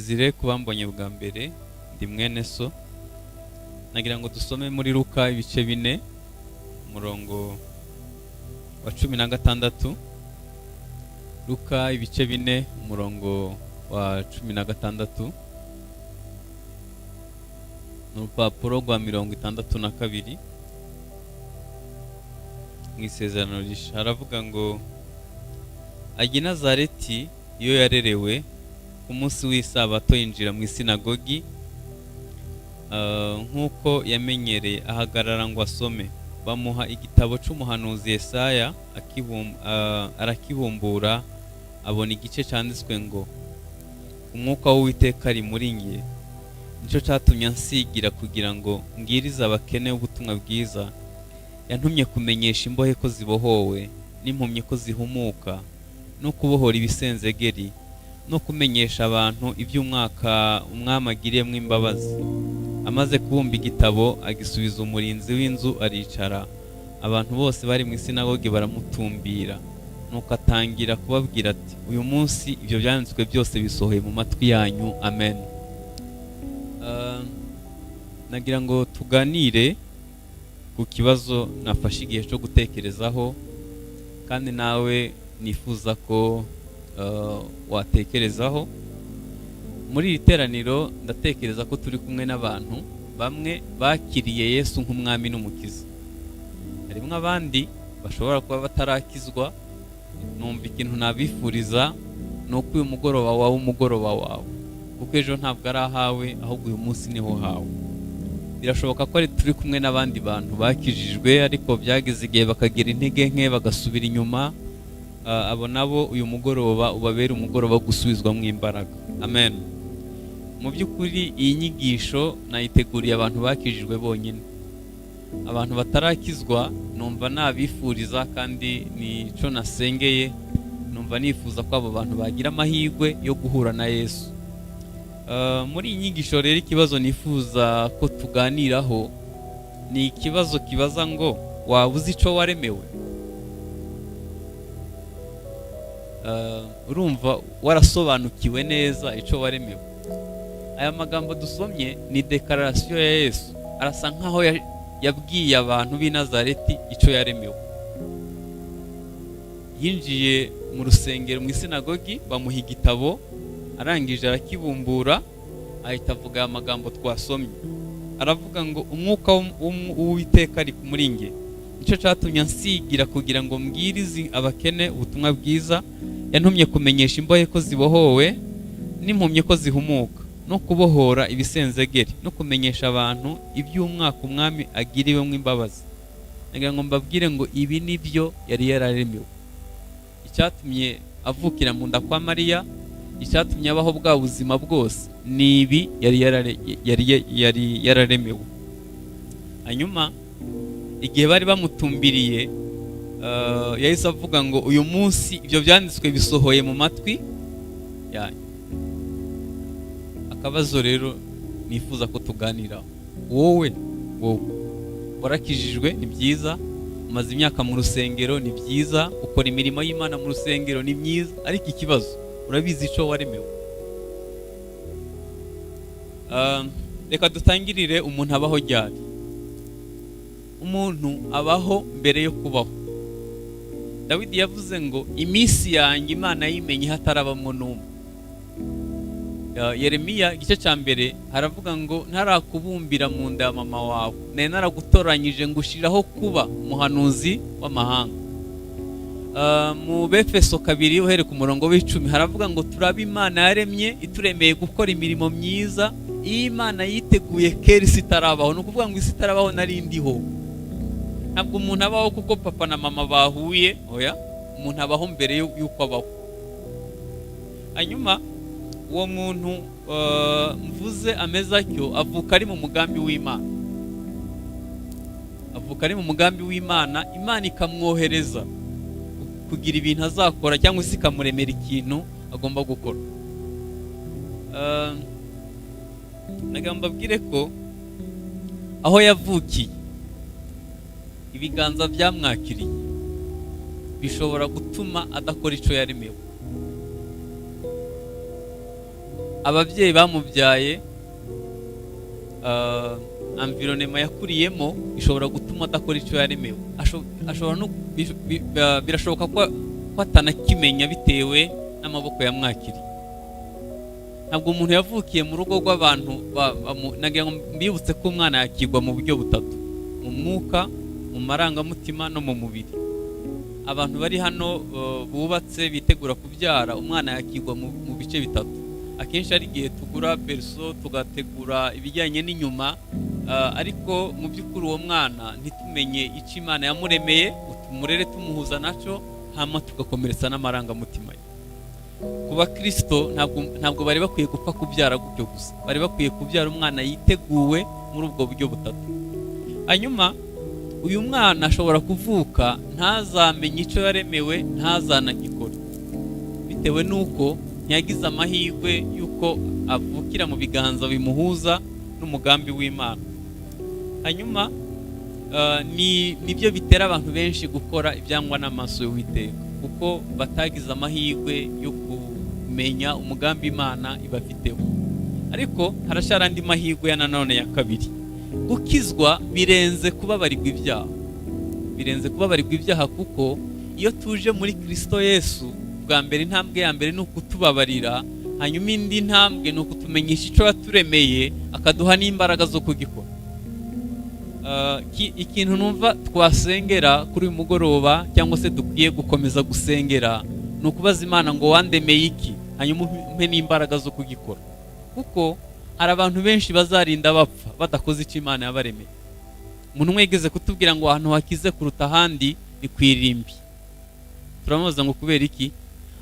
Zire kubambonye bwa mbere ndi mwene so nagira ngo dusome muri Luka ibice 4 umurongo wa 16. Luka ibice 4 umurongo wa 16 n'urupapuro rwa 62 mu isezerano rishya. Haravuga ngo ajya i Nazareti iyo yarerewe ku munsi w'isabato yinjira mu isinagogi nk'uko yamenyereye ahagarara ngo asome. Bamuha igitabo cy'umuhanuzi Yesaya arakibumbura abona igice cyanditswe ngo umwuka w'Uwiteka ari muri njye, nicyo cyatumye ansigira kugira ngo mbwirize abakene ubutumwa bwiza. Yantumye kumenyesha imbohe ko zibohowe n'impumyi ko zihumuka, no kubohora ibisenzegeri, no kumenyesha abantu iby'umwaka umwami agiriyemo imbabazi. Amaze kubumba igitabo agisubiza umurinzi w'inzu aricara. Abantu bose bari mu isinagogi baramutumbira, nuko atangira kubabwira ati, uyu munsi ibyo byanditswe byose bisohoye mu matwi yanyu. Amen. Nagira ngo tuganire ku kibazo nafashe igihe cyo gutekerezaho, kandi nawe nifuza ko watekerezaho. Muri iri teraniro ndatekereza ko turi kumwe n'abantu bamwe bakiriye Yesu nk'umwami n'umukiza. Harimo abandi bashobora kuba batarakizwa. Numva ikintu nabifuriza ni uko uyu mugoroba wawe umugoroba wawe, kuko ejo ntabwo ari ahawe, ahubwo uyu munsi niho hawe. Birashoboka ko turi kumwe n'abandi bantu bakijijwe ariko byageze igihe bakagira intege nke bagasubira inyuma. Abo nabo uyu mugoroba ubabera umugoroba wo gusubizwamo imbaraga. Amen. Mu by'ukuri iyi nyigisho nayiteguriye abantu bakijijwe bonyine. Abantu batarakizwa numva nabifuriza, kandi nico nasengeye. Numva nifuza ko abo bantu bagira amahirwe yo guhura na Yesu. Muri iyi nyigisho rero ikibazo nifuza ko tuganiraho ni ikibazo kibaza ngo waba uzi icyo waremewe? Urumva warasobanukiwe neza icyo waremewe? Aya magambo dusomye ni dekararasiyo ya Yesu. Arasa nkaho yabwiye abantu b'i Nazareti icyo yaremewe. Yinjiye mu rusengero mu isinagogi, bamuha igitabo, arangije arakibumbura, ahita avuga aya magambo twasomye. Aravuga ngo umwuka w'Uwiteka ari muri njye, nicyo cyatumye ansigira kugira ngo mbwirize abakene ubutumwa bwiza. Yantumye kumenyesha imbohe ko zibohowe n'impumyi ko zihumuka, no kubohora ibisenzegeri, no kumenyesha abantu iby'umwaka umwami agiriwemo imbabazi. Nagira ngo mbabwire ngo ibi nibyo yari yararemewe. Icyatumye avukira mu nda kwa Mariya, icyatumye abaho bwa buzima bwose, ni ibi yari yararemewe. Hanyuma igihe bari bamutumbiriye, yahise avuga ngo uyu munsi ibyo byanditswe bisohoye mu matwi yanyu. Akabazo rero nifuza ko tuganiraho, wowe warakijijwe, ni byiza. Umaze imyaka mu rusengero, ni byiza. Ukora imirimo y'Imana mu rusengero, ni myiza. Ariko ikibazo, urabizi icyo waremewe? Reka dutangirire umuntu abaho ryari. Umuntu abaho mbere yo kubaho. Dawidi yavuze ngo iminsi yanjye Imana yimenye hatarabamo n'umwe. Yeremiya igice cya mbere haravuga ngo ntarakubumbira mu nda ya mama wawe, nari naragutoranyije ngushiraho kuba umuhanuzi w'amahanga. Mu Befeso 2 uhere ku murongo w'10 haravuga ngo turabe Imana yaremye ituremeye gukora imirimo myiza, iyi Imana yiteguye kera isi itarabaho. Ni ukuvuga ngo isi itarabaho nari ndiho. Ntabwo umuntu abaho kuko papa na mama bahuye, oya, umuntu abaho mbere y'uko abaho. Hanyuma uwo muntu mvuze ameze atyo avuka ari mu mugambi w'Imana. Avuka ari mu mugambi w'Imana, Imana ikamwohereza kugira ibintu azakora, cyangwa se ikamuremera ikintu agomba gukora. Nagamba mbabwire ko aho yavukiye ibiganza byamwakiriye bishobora gutuma adakora icyo yaremewe. ababyeyi bamubyaye, environnement yakuriyemo ishobora gutuma adakora icyo yaremewe. Ashobora no birashoboka ko atanakimenya bitewe n'amaboko yamwakiriye. Ntabwo umuntu yavukiye mu rugo rw'abantu, nagira ngo mbibutse ko umwana yakigwa mu buryo butatu: mu mwuka, mu marangamutima no mu mubiri. Abantu bari hano bubatse bitegura kubyara, umwana yakigwa mu bice bitatu. Akenshi ari igihe tugura berso tugategura ibijyanye n'inyuma, ariko mu by'ukuri uwo mwana ntitumenye icyo Imana yamuremeye, tumurere tumuhuza nacyo, hama tugakomeretsa n'amarangamutima ye. Ku bakristo ntabwo bari bakwiye gupfa kubyara gutyo gusa, bari bakwiye kubyara umwana yiteguwe muri ubwo buryo butatu. Hanyuma uyu mwana ashobora kuvuka ntazamenye icyo yaremewe, ntazanagikora, bitewe n'uko ntiyagize amahirwe y'uko avukira mu biganza bimuhuza n'umugambi w'Imana. Hanyuma nibyo bitera abantu benshi gukora ibyangwa n'amaso y'Uwiteka, kuko batagize amahirwe yo kumenya umugambi Imana ibafiteho. Ariko harashara andi mahirwe ya nanone ya kabiri. Gukizwa birenze kubabarirwa ibyaha, birenze kubabarirwa ibyaha, kuko iyo tuje muri Kristo Yesu, bwa mbere intambwe ya mbere ni ukutubabarira, hanyuma indi ntambwe ni ukutumenyesha icyo yaturemeye, akaduha n'imbaraga zo kugikora. Ikintu numva twasengera kuri uyu mugoroba, cyangwa se dukwiye gukomeza gusengera, ni ukubaza Imana ngo wandemeye iki, hanyuma umpe n'imbaraga zo kugikora. Kuko hari abantu benshi bazarinda bapfa badakoze icyo Imana yabaremeye. Umuntu umwe yigeze kutubwira ngo ahantu hakize kuruta ahandi ni ku irimbi. Turamubaza ngo kubera iki?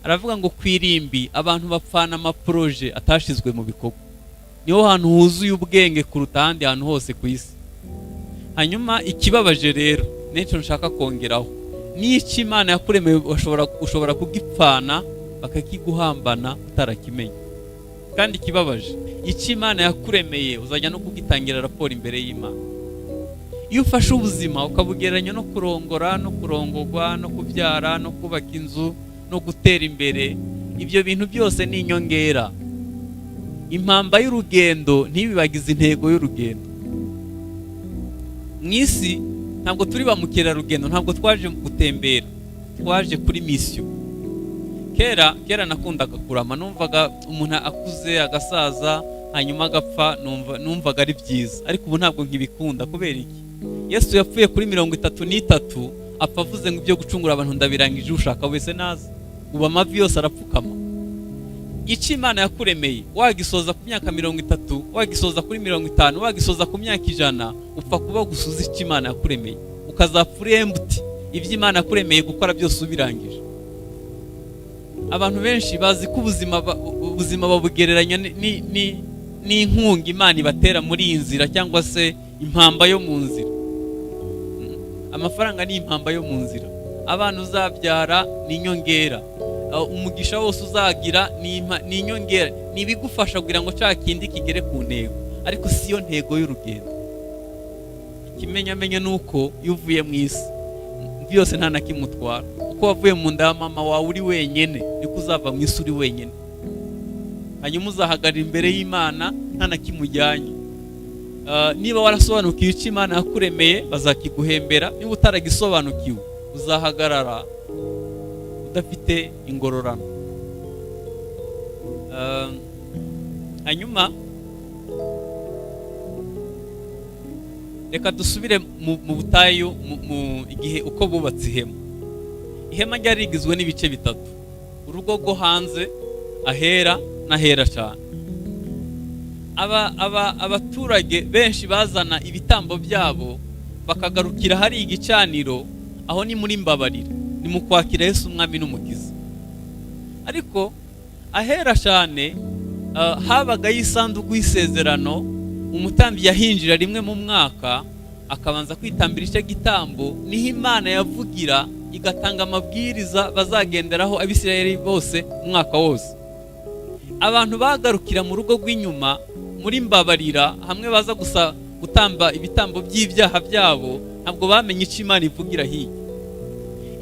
Aravuga ngo ku irimbi abantu bapfana amaproje atashizwe mu bikorwa, niho hantu huzuye ubwenge kuruta ahandi hantu hose ku isi. Hanyuma ikibabaje rero, n'icyo nshaka kongeraho, n'icyo Imana yakuremeye ushobora kugipfana bakakiguhambana utarakimenya. Kandi ikibabaje, icyo Imana yakuremeye uzajya no kugitangira raporo imbere y'Imana. Iyo ufashe ubuzima ukabugereranya no kurongora, no kurongorwa, no kubyara, no kubaka inzu, no gutera imbere, ibyo bintu byose ni inyongera. Impamba y'urugendo ntibibagize intego y'urugendo. Mu isi ntabwo turi ba mukerarugendo, ntabwo twaje gutembera, twaje kuri misiyo. Kera nakundaga kurama, numvaga umuntu akuze agasaza hanyuma agapfa, numvaga ari byiza. Ariko ubu ntabwo nkibikunda. Kubera iki? Yesu yapfuye kuri 33, apfa avuze ngo ibyo gucungura abantu ndabirangije, ushaka wese naza. Ubu amavi yose arapfukama. Icyo Imana yakuremeye wagisoza ku myaka 30, wagisoza kuri 50, wagisoza ku myaka 100, upfa kuba gusuza icyo Imana yakuremeye, ukazapfura empty. Ibyo Imana yakuremeye gukora byose ubirangije. Abantu benshi bazi ko ubuzima babugereranya n'inkunga Imana ibatera muri iyi nzira, cyangwa se impamba yo mu nzira. Amafaranga ni impamba yo mu nzira, abana uzabyara ni inyongera, umugisha wose uzagira ni inyongera, ni ibigufasha kugira ngo cya kindi kigere ku ntego, ariko si yo ntego y'urugendo. Ikimenyamenya ni uko iyo uvuye mu isi byose nta na kimwe utwara. Uko wavuye mu nda ya mama wawe uri wenyine, niko uzava mu isi uri wenyine. Hanyuma uzahagarara imbere y'Imana nta na kimwe ujyanye. Niba warasobanukiwe icyo Imana yakuremeye bazakiguhembera, niba utaragisobanukiwe uzahagarara udafite ingororano. Hanyuma reka dusubire mu butayu, mu igihe uko bubatse ihema. Ihema ryari rigizwe n'ibice bitatu: urugo rwo hanze, ahera n'ahera cyane. Abaturage benshi bazana ibitambo byabo bakagarukira hari igicaniro, aho ni muri mbabarira, ni mu kwakira Yesu umwami n'umukiza. Ariko ahera cyane habagayo isanduku y'isezerano, umutambyi yahinjira rimwe mu mwaka akabanza kwitambira icyo gitambo, niho Imana yavugira igatanga amabwiriza bazagenderaho Abisirayeli bose umwaka wose. Abantu bagarukira mu rugo rw'inyuma muri mbabarira, hamwe baza gusa gutamba ibitambo by'ibyaha byabo, ntabwo bamenye icyo Imana ivugira hirya.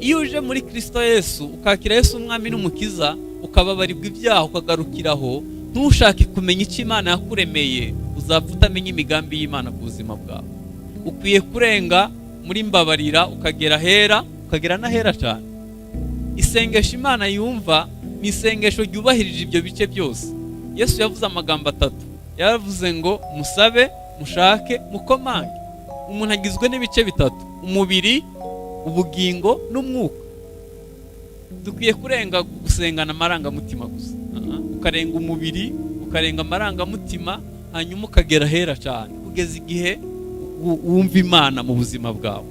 Iyo uje muri Kristo Yesu ukakira Yesu umwami n'umukiza, ukababarirwa ibyaha, ukagarukiraho, ntushake kumenya icyo Imana yakuremeye, uzapfa utamenya imigambi y'Imana ku buzima bwawe. Ukwiye kurenga muri mbabarira ukagera hera, ukagera n'ahera cyane. Isengesho Imana yumva ni isengesho ryubahirije ibyo bice byose. Yesu yavuze amagambo 3. Yaravuze ngo musabe, mushake, mukomange. Umuntu agizwe n'ibice 3: umubiri, ubugingo n'umwuka. Dukwiye kurenga gusengana amarangamutima gusa. Ukarenga umubiri, ukarenga amarangamutima, hanyuma ukagera hera cyane kugeza igihe wumva Imana mu buzima bwawe.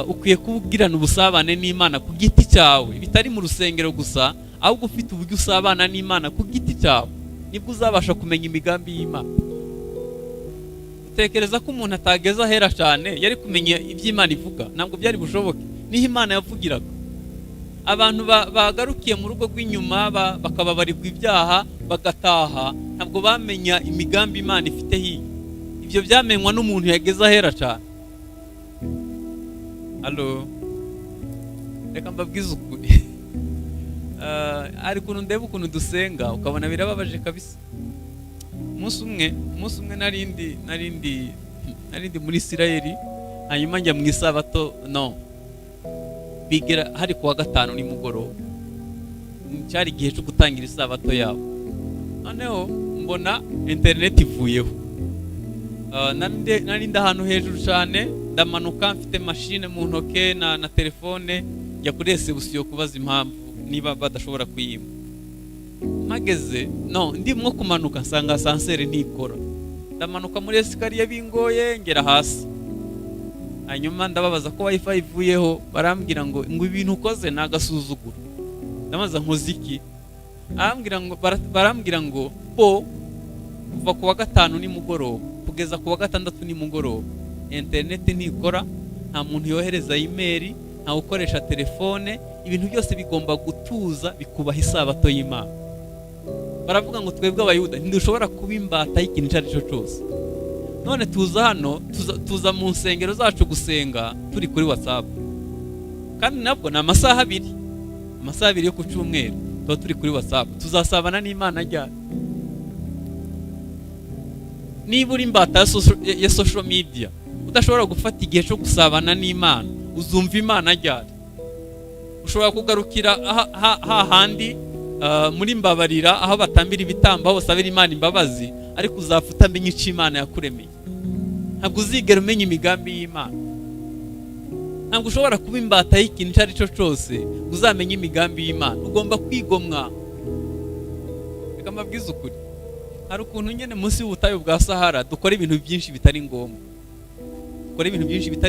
Ukwiye kubugirana ubusabane n'Imana ku giti cyawe, bitari mu rusengero gusa, ahubwo ufite uburyo usabana n'Imana ku giti cyawe, nibwo uzabasha kumenya imigambi y'Imana. Utekereza ko umuntu atageza ahera cyane yari kumenya iby'Imana ivuga? Ntabwo byari bushoboke. Niho Imana yavugiraga. Abantu bagarukiye mu rugo rw'inyuma bakababarirwa ibyaha bagataha, ntabwo bamenya imigambi Imana ifite hiyo. Ibyo byamenywa n'umuntu yageze ahera cyane. Halo, reka mbabwize ukuri. Ari kuntu ndeba ukuntu dusenga ukabona birababaje kabisa. Umunsi umwe narindi muri Isirayeli, hanyuma njya mu isabato, bigera hari kuwa gatanu nimugoroba, cyari igihe cyo gutangira isabato yabo. Noneho mbona internet ivuyeho. Narindi ahantu hejuru cyane, ndamanuka mfite machine mu ntoke na telefone, njya kuri reception kubaza impamvu niba badashobora kuyima. Mageze ndimwo kumanuka nsanga ascenseur ntikora. Ndamanuka muri esikariye bingoye ngera hasi. Hanyuma ndababaza ko wifi ivuyeho, barambwira ngo ibintu ukoze nagasuzuguro. Ndamaza nkoziki. Barambwira ngo kuva kuwa gatanu nimugoroba kugeza kuwa gatandatu nimugoroba internet ntikora, nta muntu yohereza email, nta ukoresha telefone, ibintu byose bigomba gutuza bikubaha isabato y'Imana. Baravuga ngo twebwe abayuda ntidushobora kuba imbata y'ikintu icyo ari cyo cyose. None tuza hano, tuza mu nsengero zacu gusenga turi kuri WhatsApp, kandi nabwo ni amasaha 2 yo ku cyumweru tuba turi kuri WhatsApp. Tuzasabana n'Imana ryari? Niba uri imbata ya social media, udashobora gufata igihe cyo gusabana n'Imana, uzumva Imana ryari? Ushobora kugarukira hahandi muri mbabarira, aho batambira ibitambo, aho basabira Imana imbabazi, ariko uzafuta menya icyo Imana yakuremeye. Ntabwo uzigera umenya imigambi y'Imana. Ntabwo ushobora kuba imbata y'ikintu icyo ari cyo cyose uzamenya imigambi y'Imana. Ugomba kwigomwa. Reka mbabwize ukuri, hari ukuntu nyine munsi y'ubutayu bwa Sahara dukora ibintu byinshi bitari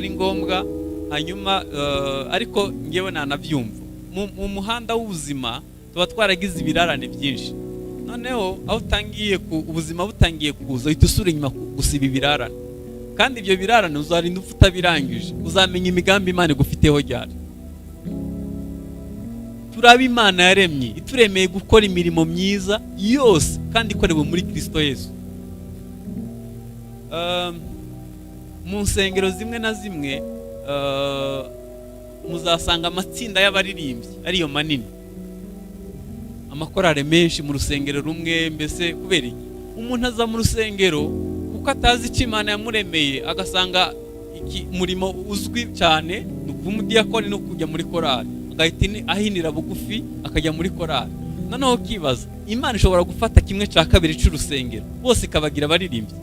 ngombwa, hanyuma ariko ngewe nanabyumva. Mu muhanda w'ubuzima tuba twaragize ibirarane byinshi. Noneho aho utangiye ubuzima butangiye kuza, uhita usura inyuma gusiba ibirarane, kandi ibyo birarane uzarinda ufite birangije. Uzamenya imigambi Imana igufiteho ryari? Turaba Imana yaremye, ituremeye gukora imirimo myiza yose kandi ikorewe muri Kristo Yesu. Mu nsengero zimwe na zimwe muzasanga amatsinda y'abaririmbyi ariyo manini, amakorale menshi mu rusengero rumwe. Mbese kubera iki? Umuntu aza mu rusengero kuko atazi icyo Imana yamuremeye, agasanga umurimo uzwi cyane ni ukuba umudiyakoni no kujya muri korali, agahita ahinira bugufi akajya muri korali. Noneho ukibaza, Imana ishobora gufata 1/2 cy'urusengero bose ikabagira abaririmbyi?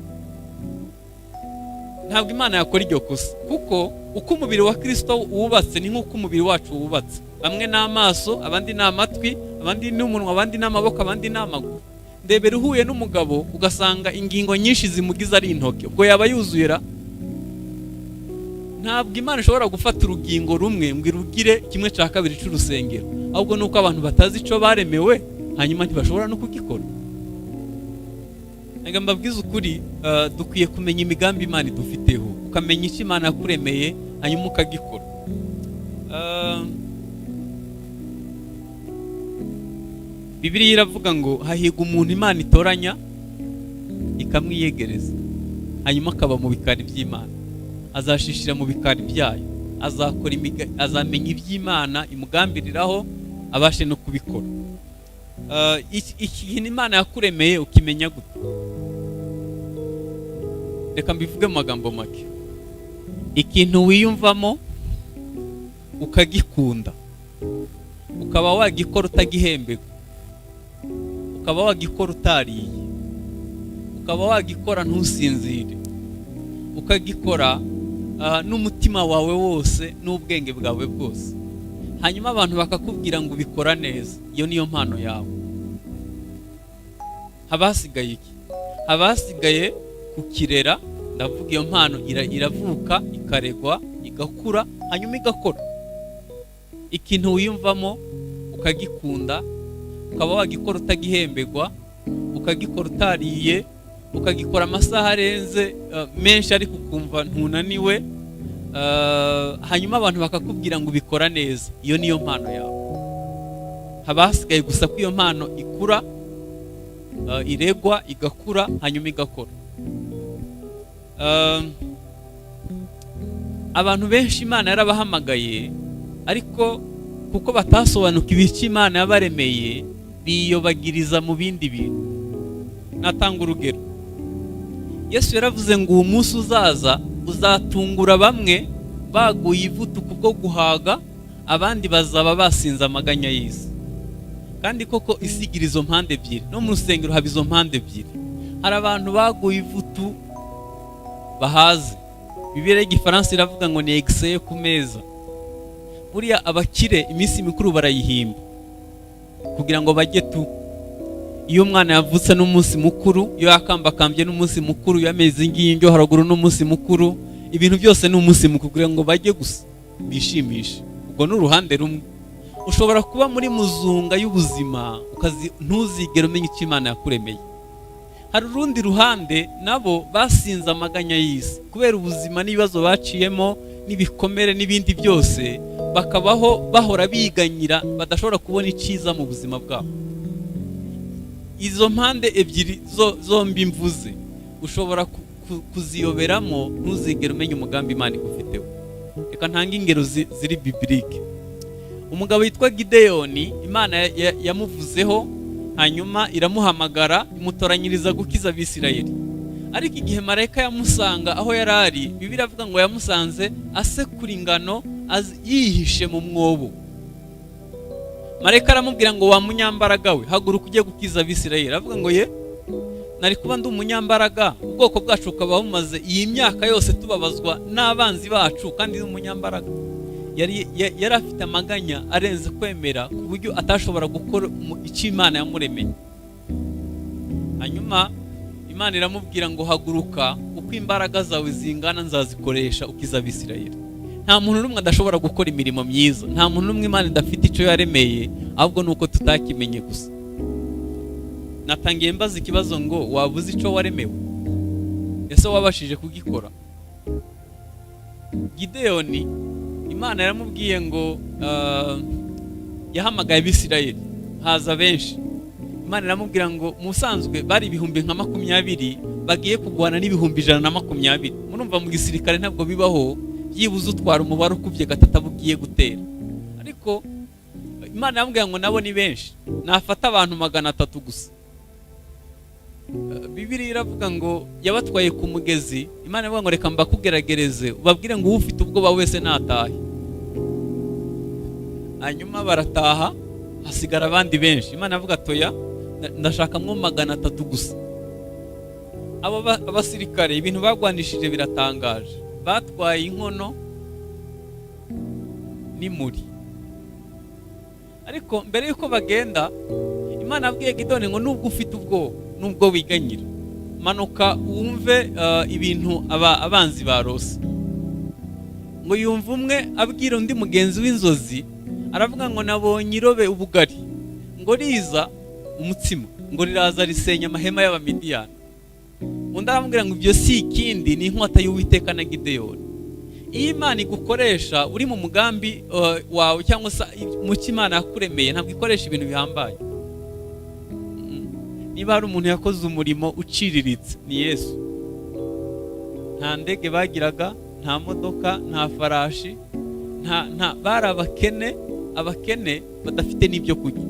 Ntabwo Imana yakora iryo kosa, kuko uko umubiri wa Kristo wubatse ni nk'uko umubiri wacu wubatse. Bamwe n'amaso, abandi n'amatwi, abandi n'umunwa, abandi n'amaboko, abandi n'amaguru. Ndebera uhuye n'umugabo ugasanga ingingo nyinshi zimugize ari intoke, ubwo yaba yuzuyera? Ntabwo Imana ishobora gufata urugingo rumwe ngo irugire 1/2 cy'urusengero, ahubwo nuko abantu batazi icyo baremewe, hanyuma ntibashobora no kugikora. Nega mbabwiza ukuri, dukwiye kumenya imigambi Imana idufiteho, ukamenya icyo Imana yakuremeye, hanyuma ukagikora. Bibiliya iravuga ngo hahiga umuntu Imana itoranya ikamwiyegereza, hanyuma akaba mu bikari by'Imana. Azashishira mu bikari byayo, azamenya iby'Imana imugambiriraho, abashe no kubikora. ikintu Imana yakuremeye ukimenya gute? Reka mbivuge mu magambo make. Ikintu wiyumvamo ukagikunda, ukaba wagikora utagihembegwa, ukaba wagikora utariye, ukaba wagikora ntusinzire, ukagikora n'umutima wawe wose n'ubwenge bwawe bwose, hanyuma abantu bakakubwira ngo ubikora neza, iyo niyo mpano yawe. Habasigaye iki? Habasigaye kukirera. Ndavuga iyo mpano iravuka, ikaregwa, igakura, hanyuma igakora. Ikintu wiyumvamo ukagikunda, ukaba wagikora utagihembegwa, ukagikora utariye, ukagikora amasaha arenze menshi ariko ukumva ntunaniwe, hanyuma abantu bakakubwira ngo ubikora neza, iyo niyo mpano yawe. Habasigaye gusa ko iyo mpano ikura, iregwa, igakura, hanyuma igakora. Abantu benshi Imana yarabahamagaye, ariko kuko batasobanukiwe icyo Imana yabaremeye, biyobagiriza mu bindi bintu. Natanga urugero. Yesu yaravuze ngo uwo munsi uzaza uzatungura bamwe baguye ivutu kubwo guhaga, abandi bazaba basinze amaganya y'isi. Kandi koko isigira izo mpande ebyiri, no mu rusengero haba izo mpande ebyiri. Hari abantu baguye ivutu bahaze. Bibiliya y'Igifaransa iravuga ngo ni excès ku meza. Buriya abakire iminsi mikuru barayihimba kugira ngo bajye tu. Iyo umwana yavutse n'umunsi mukuru, iyo yakambakambye n'umunsi mukuru, yameze ingingyo haraguru n'umunsi mukuru, ibintu byose ni umunsi mukuru kugira ngo bajye gusa bishimishe. Ubwo n'uruhande rumwe. Ushobora kuba muri muzunga y'ubuzima ntuzigere umenya icyo Imana yakuremeye. Hari urundi ruhande nabo basinze amaganya y'isi kubera ubuzima n'ibibazo baciyemo n'ibikomere n'ibindi byose, bakabaho bahora biganyira, badashobora kubona icyiza mu buzima bwabo. Izo mpande ebyiri zombi mvuze ushobora kuziyoberamo, ntuzigere umenya umugambi Imana igufiteho. Reka ntange ingero ziri bibilike. Umugabo witwa Gideyoni, Imana yamuvuzeho, hanyuma iramuhamagara, imutoranyiriza gukiza Abisirayeli. Ariko igihe marayika yamusanga aho yari ari, Bibiliya avuga ngo yamusanze asekura ingano yihishe mu mwobo. Marayika aramubwira ngo wa munyambaraga we, haguruka ujye gukiza Abisirayeli. Avuga ngo ye, nari kuba ndi umunyambaraga, ubwoko bwacu ukaba bumaze iyi myaka yose tubabazwa n'abanzi bacu, kandi ndi umunyambaraga. Yari afite amaganya arenze kwemera ku buryo atashobora gukora icyo Imana yamuremeye. Hanyuma Imana iramubwira ngo haguruka, uko imbaraga zawe zingana nzazikoresha ukiza Abisirayeli. Nta muntu n'umwe adashobora gukora imirimo myiza, nta muntu n'umwe Imana idafite icyo yaremeye, ahubwo nuko tutakimenye gusa. Natangiye mbaza ikibazo ngo waba uzi icyo waremewe? Ese wabashije kugikora? Gideyoni, Imana yaramubwiye ngo yahamagaye Abisirayeli, haza benshi. Imana iramubwira ngo musanzwe bari ibihumbi nka 20 bagiye kugwana n'ibihumbi 120. Murumva mu gisirikare ntabwo bibaho yibuze utwara umubare ukubye gatatu bugiye gutera. Ariko Imana yamubwira ngo nabo ni benshi, nafata abantu 300 gusa. Bibiliya iravuga ngo yabatwaye ku mugezi. Imana ivuga ngo reka mbakugeragereze, ubabwire ngo ufite ubwoba wese natahe. Hanyuma barataha, hasigara abandi benshi. Imana ivuga toya, ndashaka mwo 300 gusa. Abo abasirikare ibintu bagwanishije biratangaje. Batwaye inkono n'imuri. Ariko mbere yuko bagenda, Imana yabwiye Gideyoni ngo nubwo ufite ubwoba, nubwo wiganyira, manuka wumve ibintu abanzi barose. Ngo yumva umwe abwira undi mugenzi w'inzozi, aravuga ngo nabonye irobe ubugari, ngo riza umutsima, ngo riraza risenya amahema y'Abamidiyani. Undi aramubwira ngo ibyo si ikindi, ni inkota y'Uwiteka na Gideyoni. Iyo Imana igukoresha uri mu mugambi wawe cyangwa se mu cy'Imana yakuremeye, ntabwo ikoresha ibintu bihambaye. Niba hari umuntu yakoze umurimo uciriritse, ni Yesu. Nta ndege bagiraga, nta modoka, nta farashi, bari abakene badafite n'ibyo kurya.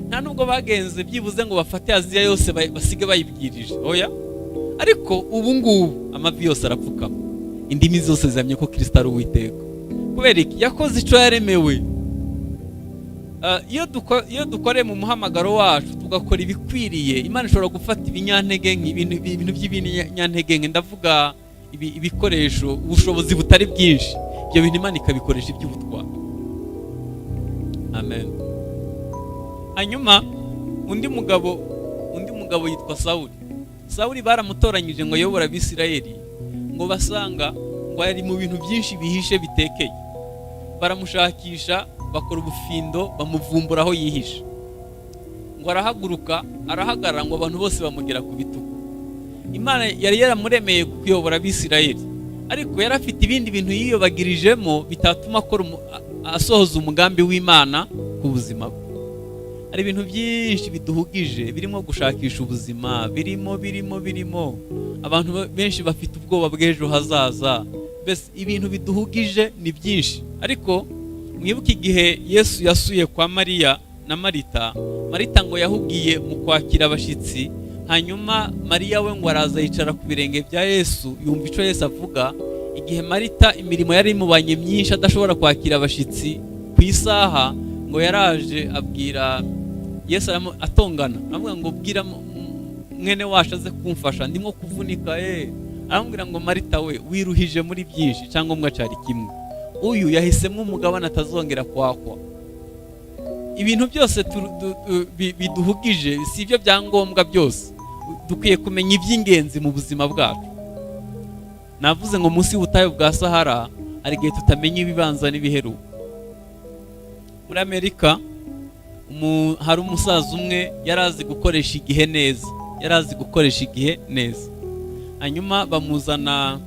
nta nubwo bagenze byibuze ngo bafate Aziya yose basige bayibwirije, oya. Ariko ubu ngubu amavi yose arapfukama, indimi zose zihamye ko Kristo ari Uwiteka. Kubera iki? Yakoze ico yaremewe. Iyo dukore mu muhamagaro wacu tugakora ibikwiriye, Imana ishobora gufata ibinyantege ibintu by'ibinyantege, ndavuga ibikoresho, ubushobozi butari bwinshi, ibyo bintu Imana ikabikoresha iby'ubutwari. Amen. Hanyuma undi mugabo yitwa Sawuli baramutoranyije ngo ayobore Abisirayeli, ngo basanga ngo yari mu bintu byinshi bihishe bitekeye. Baramushakisha, bakora ubufindo, bamuvumbura aho yihishe. Ngo arahaguruka, arahagarara, ngo abantu bose bamugera ku bitugu. Imana yari yaramuremeye kuyobora Abisirayeli, ariko yari afite ibindi bintu yiyobagirijemo bitatuma asohoza umugambi w'Imana ku buzima bwe. Hari ibintu byinshi biduhugije, birimo gushakisha ubuzima, birimo abantu benshi bafite ubwoba bw'ejo hazaza. Bese ibintu biduhugije ni byinshi. Ariko mwibuke igihe Yesu yasuye kwa Mariya na Marita ngo yahugiye mu kwakira abashitsi, hanyuma Mariya we ngo araza yicara ku birenge bya Yesu, yumva ico Yesu avuga. Igihe Marita imirimo yari imubanye myinshi adashobora kwakira abashitsi ku isaha, ngo yaraje abwira Yesu atongana, avuga ngo bwira mwene wacu aze kumfasha, ndimo kuvunika. Aramubwira ngo Marita we, wiruhije muri byinshi, cyangwa mwacari kimwe. Uyu yahisemo umugabane atazongera kwakwa. Ibintu byose biduhugije si ibyo byangombwa byose. Dukwiye kumenya iby'ingenzi mu buzima bwacu. Navuze ngo munsi y'ubutayu bwa Sahara hari igihe tutamenya ibibanza n'ibiheruka. Muri Amerika hari umusaza umwe yarazi gukoresha igihe neza. Hanyuma bamuzana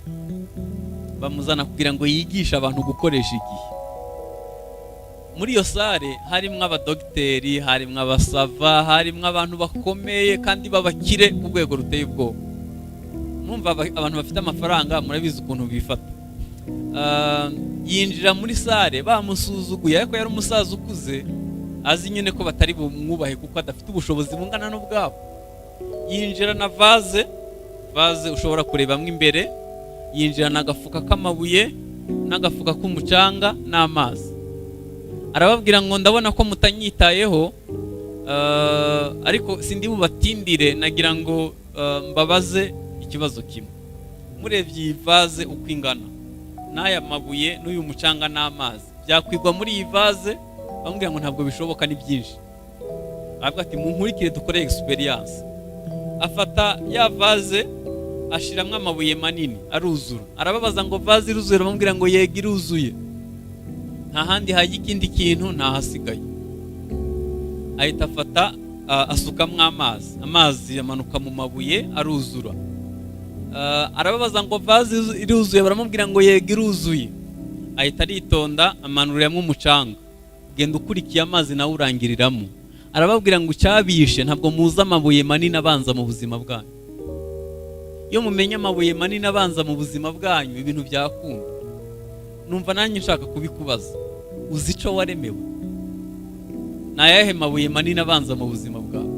kugira ngo yigishe abantu gukoresha igihe. Muri iyo sare harimo abadogiteri, harimo abasava, harimo abantu bakomeye kandi babakire ku rwego ruteye ubwoba. Mwumva abantu bafite amafaranga, murabizi ukuntu bifata. Yinjira muri sare bamusuzuguye, ariko yari umusaza ukuze, azi nyine ko batari bumwubahe kuko adafite ubushobozi bungana n'ubwabo. Yinjira na vaze ushobora kurebamo imbere, yinjira n'agafuka k'amabuye n'agafuka k'umucanga n'amazi. Arababwira ngo ndabona ko mutanyitayeho, ariko sindi bubatindire, nagira ngo mbabaze ikibazo kimwe. Murebye iyi vaze uko ingana, n'aya mabuye n'uyu mucanga n'amazi, byakwigwa muri iyi vaze? Bamubwira ngo ntabwo bishoboka, ni byinshi. Aravuga ati munkurikire dukore experience. Afata ya vaze ashiramwe amabuye manini, aruzura. Arababaza ngo vaze iruzuye? Bamubwira ngo yego iruzuye. Nta handi hajya ikindi kintu, nta hasigaye. Ahita afata asukamwe amazi yamanuka mu mabuye, aruzura. Arababaza ngo vaze iruzuye? Baramubwira ngo yego iruzuye. Ahita aritonda, amanuriramo umucanga, genda ukurikiye amazi nawe urangiriramo. Arababwira ngo cyabishe ntabwo muza amabuye manini abanza mu buzima bwanyu. Iyo mumenye amabuye manini abanza mu buzima bwanyu, ibintu byakunda. Numva nanjye nshaka kubikubaza, uzi ico waremewe? Nayahe mabuye manini abanza mu buzima bwawe?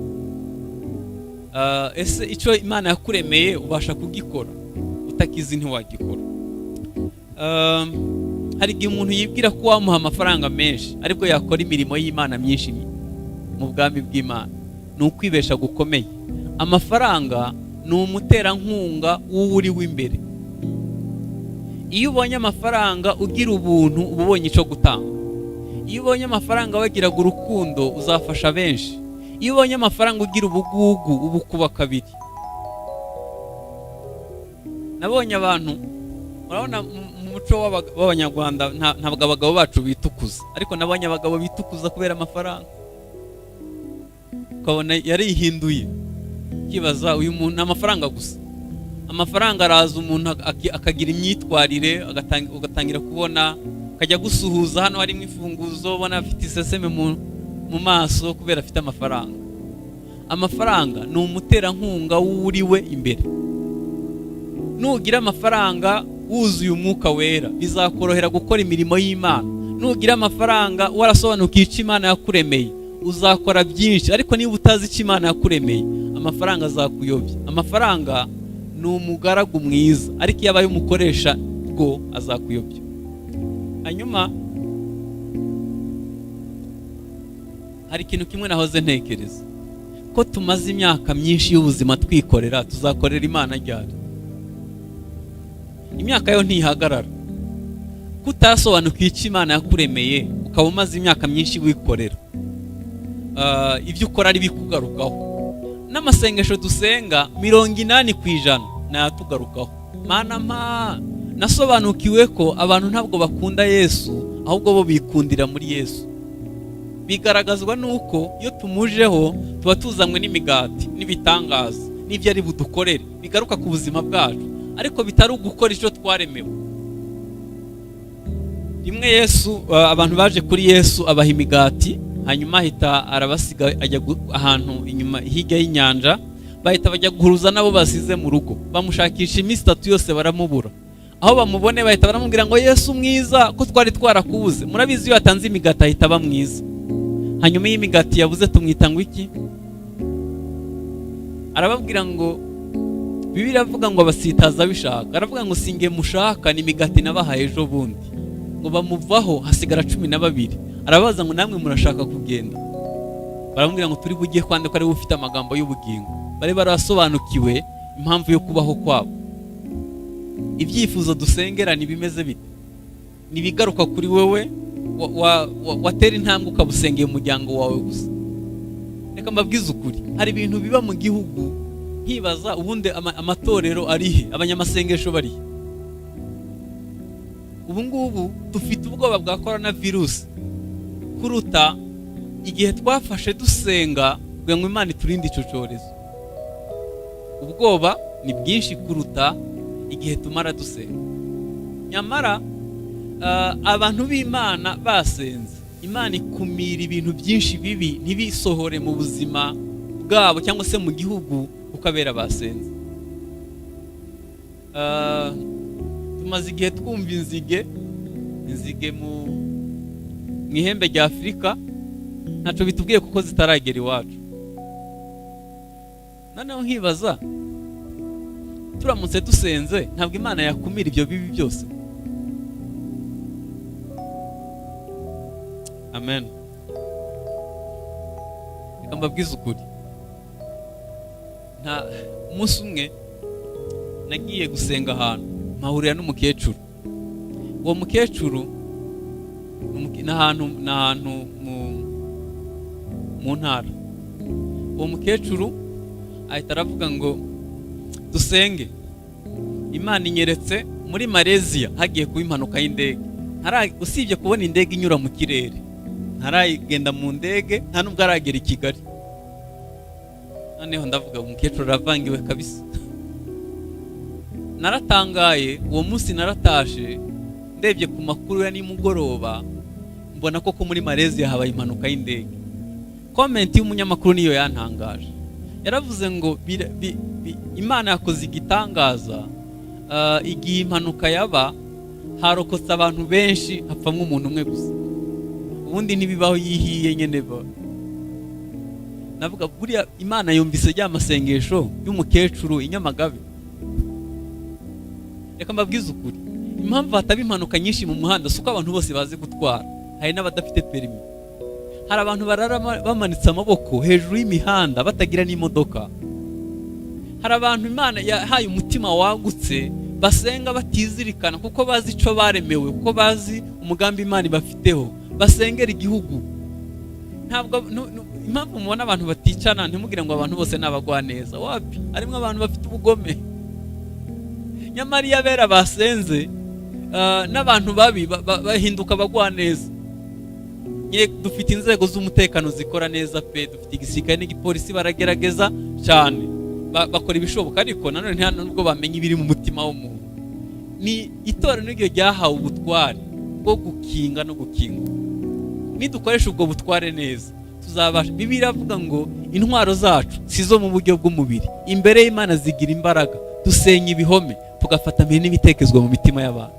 Ese ico Imana yakuremeye ubasha kugikora? Utakizi ntiwagikora. Hari igihe umuntu yibwira ko wamuha amafaranga menshi aribwo yakora imirimo y'Imana myinshi mu bwami bw'Imana. Ni ukwibesha gukomeye. Amafaranga ni umuterankunga w'uri w'imbere. Iyo ubonye amafaranga ugira ubuntu, uba ubonye ico gutanga. Iyo ubonye amafaranga wagiraga urukundo, uzafasha benshi. Iyo ubonye amafaranga ugira ubugugu, uba ukuba kabiri. Nabonye abantu, urabona mu muco w'Abanyarwanda ntabwo abagabo bacu bitukuza, ariko nabonye abagabo bitukuza kubera amafaranga. Ukabona yarihinduye, kibaza uyu muntu amafaranga gusa. Amafaranga araza umuntu akagira imyitwarire, ugatangira kubona, akajya gusuhuza hano harimo ifunguzo, ubona afite iseseme mu maso kubera afite amafaranga. Amafaranga ni umuterankunga w'uriwe imbere. Nugira amafaranga wuzuye umwuka wera, bizakorohera gukora imirimo y'Imana. Nugira amafaranga warasobanukiye icyo Imana yakuremeye, uzakora byinshi, ariko niba utazi icyo Imana yakuremeye, amafaranga azakuyobya. Amafaranga ni umugaragu mwiza, ariko iyo abaye umukoresha bwo azakuyobya. Hanyuma hari ikintu kimwe nahoze ntekereza, ko tumaze imyaka myinshi y'ubuzima twikorera, tuzakorera Imana ryari? Imyaka yo ntihagarara. Kutasobanukiye icyo Imana yakuremeye, ukaba umaze imyaka myinshi wikorera, ibyo ukora ari bikugarukaho. N'amasengesho dusenga 80% nayatugarukaho. Mana nasobanukiwe ko abantu ntabwo bakunda Yesu, ahubwo bo bikundira muri Yesu. Bigaragazwa nuko iyo tumujeho tuba tuzamwe n'imigati n'ibitangaza n'ibyo ari budukorere, bigaruka ku buzima bwacu, ariko bitari ugukora icyo twaremewe. Rimwe Yesu, abantu baje kuri Yesu abaha imigati, hanyuma ahita arabasiga ajya ahantu inyuma hirya y'inyanja, bahita bajya guhuruza nabo basize mu rugo, bamushakisha iminsi 3 yose baramubura. Aho bamubone bahita baramubwira ngo Yesu mwiza, ko twari twarakubuze. Murabizi iyo atanze imigati ahita aba mwiza. Hanyuma y'imigati yabuze tumwita ngo iki? Arababwira ngo Bibiliya avuga ngo abasitaza bishaka, aravuga ngo singe mushaka ni imigati nabahaye ejo bundi. Ngo bamuvaho hasigara 12. Arabaza ngo namwe murashaka kugenda? Baramubwira ngo turi bugiye kwande ko ari ufite amagambo y'ubugingo. Bari barasobanukiwe impamvu yo kubaho kwabo. Ibyifuzo dusengera ni bimeze bite? Ni bigaruka kuri wewe watera intambwe ukabusengeye umuryango wawe gusa. Reka mbabwize ukuri, hari ibintu biba mu gihugu nkibaza ubundi amatorero arihe, abanyamasengesho barihe. Ubu ngubu dufite ubwoba bwa coronavirus kuruta igihe twafashe dusenga kugira ngo Imana iturinde ico cyorezo. Ubwoba ni bwinshi kuruta igihe tumara dusenga. Nyamara abantu b'Imana basenze, Imana ikumira ibintu byinshi bibi ntibisohore mu buzima bwabo cyangwa se mu gihugu ukabera basenze. Tumaze igihe twumva inzige mu ihembe rya Afurika, ntaco bitubwiye kuko zitaragera iwacu. Noneho nkibaza, turamutse dusenze ntabwo Imana yakumira ibyo bibi byose? Amen. Reka mbabwize ukuri, nta umunsi umwe nagiye gusenga ahantu mpahurira n'umukecuru. Uwo mukecuru n'ahantu mu ntara. Uwo mukecuru ahita aravuga ngo dusenge. Imana inyeretse muri Malaysia hagiye kuba impanuka y'indege. Usibye kubona indege inyura mu kirere, ntaragenda mu ndege, nta nubwo aragera i Kigali. Noneho ndavuga umukecuru aravangiwe kabisa. Naratangaye, uwo munsi naratashe ndebye ku makuru ya nimugoroba, mbona ko muri Malaysia habaye impanuka y'indege. Comment y'umunyamakuru niyo yantangaje. Yaravuze ngo Imana yakoze igitangaza, igihe impanuka yaba harokotse abantu benshi, hapfamwe umuntu umwe gusa. Ubundi ntibibaho yihiye nyene ba. Navuga buriya Imana yumvise rya masengesho y'umukecuru inyamagabe. Reka mbabwize ukuri, impamvu hataba impanuka nyinshi mu muhanda suko abantu bose bazi gutwara, hari n'abadafite perimi. Hari abantu barara bamanitse amaboko hejuru y'imihanda batagira n'imodoka. Hari abantu Imana yahaye umutima wagutse, basenga batizirikana kuko bazi ico baremewe, kuko bazi umugambi Imana bafiteho, basengera igihugu. Ntabwo impamvu mubona abantu baticana ntimugire ngo abantu bose nabagwa neza. Wapi, harimo abantu bafite ubugome. Nyamara iyo abera basenze, n'abantu babi bahinduka bagwa neza. Dufite inzego z'umutekano zikora neza pe, dufite igisirikare n'igipolisi baragerageza cyane, bakora ibishoboka, ariko nanone nta nubwo bamenye ibiri mu mutima w'umuntu. Ni itorero n'iryo ryahawe ubutware bwo gukinga no gukingwa. Nidukoresha ubwo butware neza, tuzabasha. Bibiliya avuga ngo intwaro zacu sizo mu buryo bw'umubiri, imbere y'Imana zigira imbaraga. Dusenya ibihome, tugafata mbere n'ibitekezwa mu mitima y'abantu.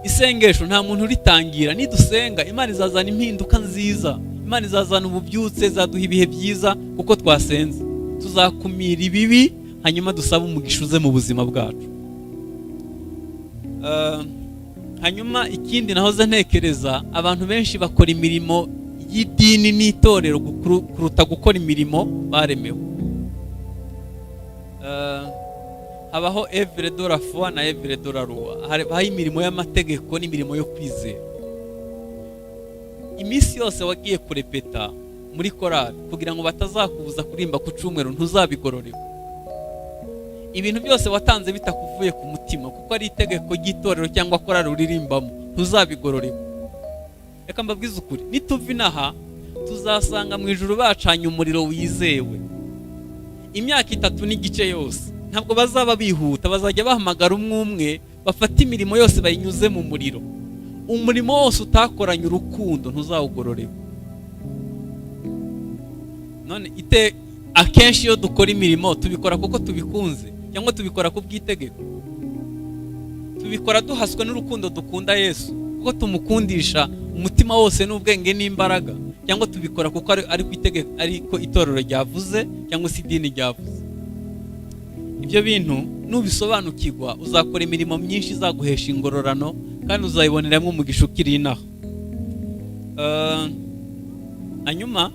Isengesho nta muntu uritangira, nidusenga Imana izazana impinduka nziza, Imana izazana ububyutse, zaduha ibihe byiza kuko twasenze. Tuzakumira ibibi hanyuma dusaba umugisha uze mu buzima bwacu. Hanyuma ikindi nahoze ntekereza, abantu benshi bakora imirimo y'idini n'itorero kuruta gukora imirimo baremewe. Habaho evre de la foi na evre de la loi. Habaho imirimo y'amategeko n'imirimo yo kwizera. Iminsi yose wagiye kurepeta muri korali kugira ngo batazakubuza kurimba ku cyumweru, ntuzabigororerwa. Ibintu byose watanze bitakuvuye ku mutima kuko ari itegeko ry'itorero cyangwa korali uririmbamo, ntuzabigororerwa. Reka mbabwize ukuri, nituva inaha tuzasanga mu ijuru bacanye umuriro wizewe imyaka 3 n'igice yose. Ntabwo bazaba bihuta, bazajya bahamagara umwe bafata imirimo yose bayinyuze mu muriro. Umurimo wose utakoranye urukundo ntuzawugororerwa. None akenshi iyo dukora imirimo tubikora kuko tubikunze cyangwa tubikora ku bw'itegeko. Tubikora duhaswe n'urukundo dukunda Yesu kuko tumukundisha umutima wose n'ubwenge n'imbaraga, cyangwa tubikora kuko ari ku itegeko, ariko itorero ryavuze cyangwa se idini ryavuze. Ibyo bintu nubisobanukirwa uzakora imirimo myinshi izaguhesha ingororano kandi uzayiboneramo umugisha ukiri inaha. Hanyuma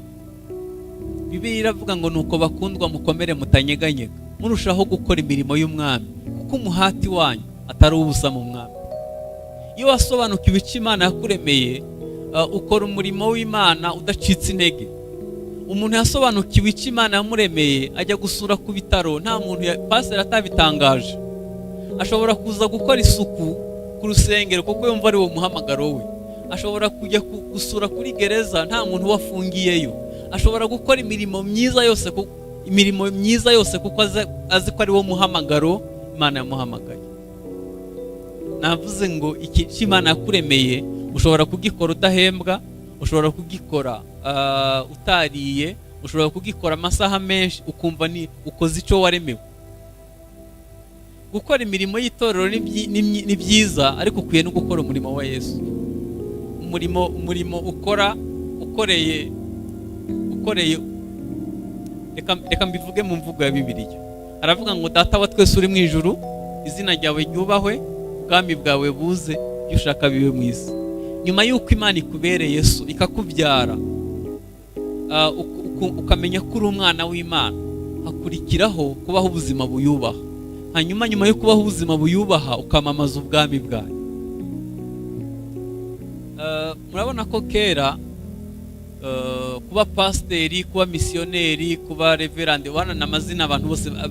Bibiliya iravuga ngo nuko bakundwa mukomere mutanyeganyega murushaho gukora imirimo y'umwami kuko umuhati wanyu atari ubusa mu mwami. Iyo wasobanukiwe icyo Imana yakuremeye, ukora umurimo w'Imana udacitse intege. Umuntu yasobanukiwe icyo Imana yamuremeye ajya gusura ku bitaro, nta muntu pastor atabitangaje. Ashobora kuza gukora isuku ku rusengero kuko yumva ari wo muhamagaro we. Ashobora kujya gusura kuri gereza, nta muntu wafungiyeyo. Ashobora gukora imirimo myiza yose kuko azi ko ari wo muhamagaro Imana yamuhamagaye. Navuze ngo iki Imana yakuremeye ushobora kugikora udahembwa, ushobora kugikora utariye, ushobora kugikora amasaha menshi ukumva ni ukoze icyo waremewe. Gukora imirimo y'itorero ni byiza, ariko ukwiye no gukora umurimo wa Yesu. Umurimo ukoreye reka mbivuge mu mvugo ya Bibiliya. Aravuga ngo Data wa twese uri mu ijuru, izina ryawe ryubahwe, ubwami bwawe buze, ibyo ushaka bibe mu isi. Nyuma y'uko Imana ikubereye Yesu ikakubyara, ukamenya ko uri umwana w'Imana, hakurikiraho kubaho ubuzima buyubaha. Hanyuma nyuma yo kubaho ubuzima buyubaha ukamamaza ubwami bwawe. Murabona ko kera kuba pasiteri, kuba misiyoneri, kuba reverande, wana n'amazina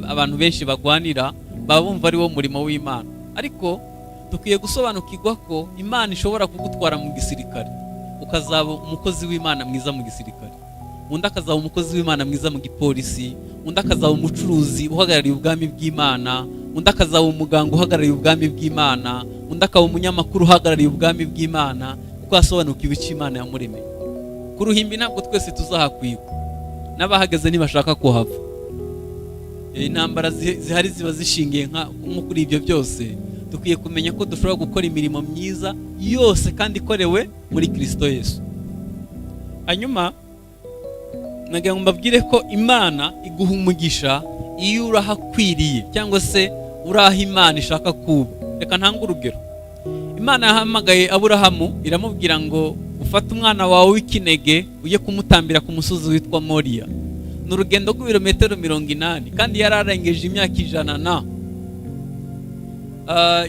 abantu benshi bagwanira baba bumva ari wo murimo w'Imana. Ariko dukwiye gusobanukirwa ko Imana ishobora kugutwara mu gisirikare ukazaba umukozi w'Imana mwiza mu gisirikare, undi akazaba umukozi w'Imana mwiza mu gipolisi, undi akazaba umucuruzi uhagarariye ubwami bw'Imana, undi akazaba umuganga uhagarariye ubwami bw'Imana, undi akaba umunyamakuru uhagarariye ubwami bw'Imana, kuko yasobanukiwe icyo Imana yamuremeye. Ku ruhimbi ntabwo twese tuzahakwirwa, n'abahageze ntibashaka kuhava. Intambara zihari ziba zishingiye nko kuri ibyo byose. Dukwiye kumenya ko dushobora gukora imirimo myiza yose kandi ikorewe muri Kristo Yesu. Hanyuma nagira ngo mbabwire ko Imana iguha umugisha iyo urahakwiriye cyangwa se uraha Imana ishaka kuba. Reka ntange urugero. Imana yahamagaye Aburahamu iramubwira ngo ufate umwana wawe w'ikinege ujye kumutambira ku musozi witwa Moriya. Ni urugendo rw'ibirometero 80 kandi yararengeje imyaka 100